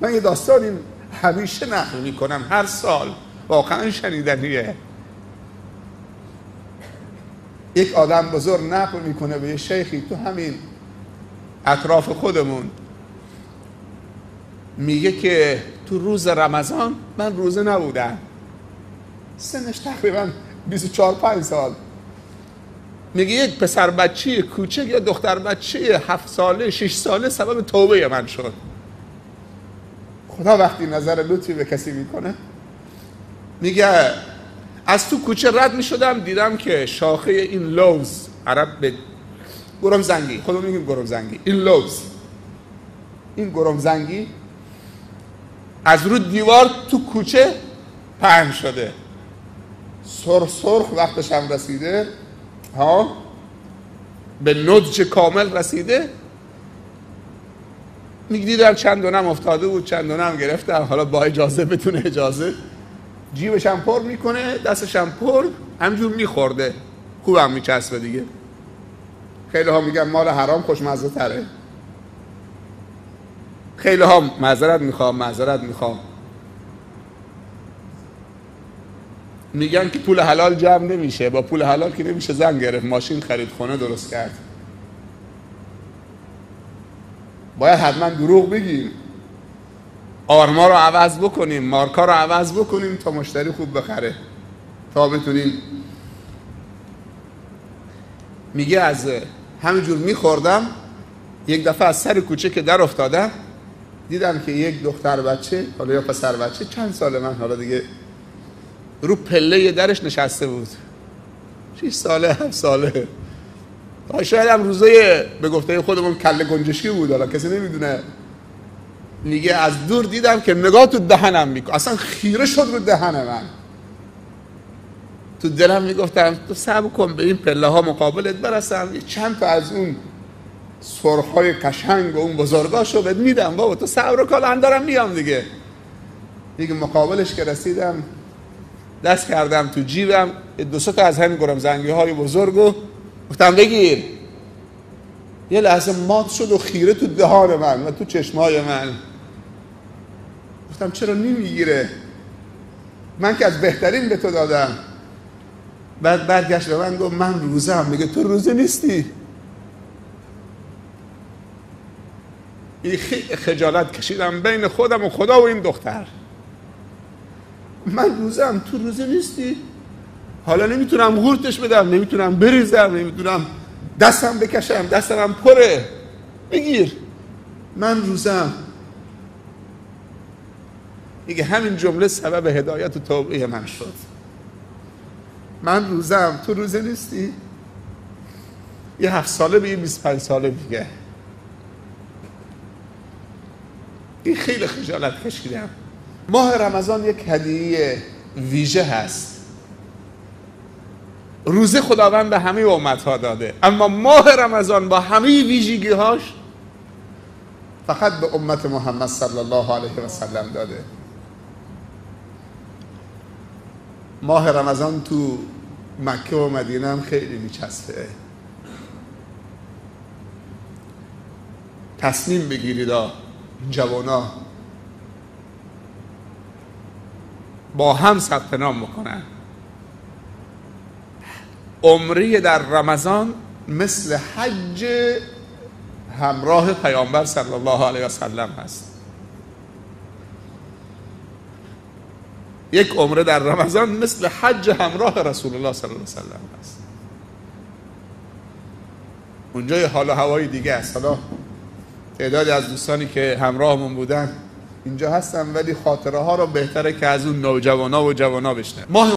من یه داستانی همیشه نقل میکنم هر سال، واقعا شنیدنیه. یک آدم بزرگ نقل میکنه به یه شیخی تو همین اطراف خودمون، میگه که تو روز رمضان من روزه نبودم، سنش تقریبا 24-5 سال. میگه یک پسر بچه کوچک یا دختر بچه 7 ساله 6 ساله سبب توبه من شد. خدا وقتی نظر لطفی به کسی میکنه، میگه از تو کوچه رد میشدم دیدم که شاخه این لوز، عرب به گرم زنگی، خودمون میگیم گرم زنگی، این لوز، این گرم زنگی از رو دیوار تو کوچه پهن شده، سرخ وقتش هم رسیده، به نضج کامل رسیده. میگدیدم چند دونم افتاده بود، چند دونم گرفتم، حالا با اجازه بدون اجازه جیبش هم پر میکنه، دستش هم پر، همجور میخورده، خوبم میچسبه دیگه. خیلی ها میگن مال حرام خوشمزه تره، خیلی ها معذرت میخوام میگن که پول حلال جمع نمیشه، با پول حلال که نمیشه زن گرفت، ماشین خرید، خونه درست کرد. باید حتما دروغ بگیم، آرما رو عوض بکنیم، مارکا رو عوض بکنیم تا مشتری خوب بخره، تا بتونیم. میگه از همینجور میخوردم، یک دفعه از سر کوچه که در افتادم دیدم که یک دختر بچه، حالا یا پسر بچه، چند سال من حالا دیگه، رو پله درش نشسته بود، 6 ساله 7 ساله، شاید هم روزه به گفته خودمون کله گنجشکی بود، حالا کسی نمیدونه. میگه از دور دیدم که نگاه تو دهنم میکنه، اصلا خیره شد رو دهن من. تو دلم میگفتم تو صبر کن به این پله ها مقابلت برسم، چند تا از اون سرخهای قشنگ و اون بزرگاشو بهت میدم، بابا تو صبر کن، دارم میام دیگه. مقابلش که رسیدم دست کردم تو جیبم، 2 تا از همین گرم زنگی های بزرگو گفتم بگیر. یه لحظه مات شد و خیره تو دهان من و تو چشمای من. گفتم چرا نمیگیره؟ من که از بهترین به تو دادم. بعد برگشت به من گفت من روزم. میگه تو روزه نیستی. خجالت کشیدم بین خودم و خدا و این دختر. من روزم، تو روزه نیستی؟ حالا نمیتونم غورتش بدم، نمیتونم بریزم، نمیتونم دستم بکشم، دستم پره. بگیر، من روزم. میگه همین جمله سبب هدایت و توبه من شد. من روزم، تو روزه نیستی؟ یه 7 ساله به یه 25 ساله میگه. این خیلی خجالت کشیدم. ماه رمضان یک هدیه ویژه هست. روزه خداوند به همه امتها داده، اما ماه رمضان با همه ویژگی‌هاش فقط به امت محمد صلی الله علیه و سلم داده. ماه رمضان تو مکه و مدینه هم خیلی میچسبه. تصمیم بگیرید جوانا با هم ثبت نام بکنن. عمره در رمضان مثل حج همراه پیامبر صلی الله علیه و سلم هست. یک عمره در رمضان مثل حج همراه رسول الله صلی الله علیه و سلم هست. اونجا یه حال و هوای دیگه است. حالا تعدادی از دوستانی که همراهمون بودن اینجا هستن، ولی خاطره ها رو بهتره که از اون نوجوانا و جوانا بشنویم.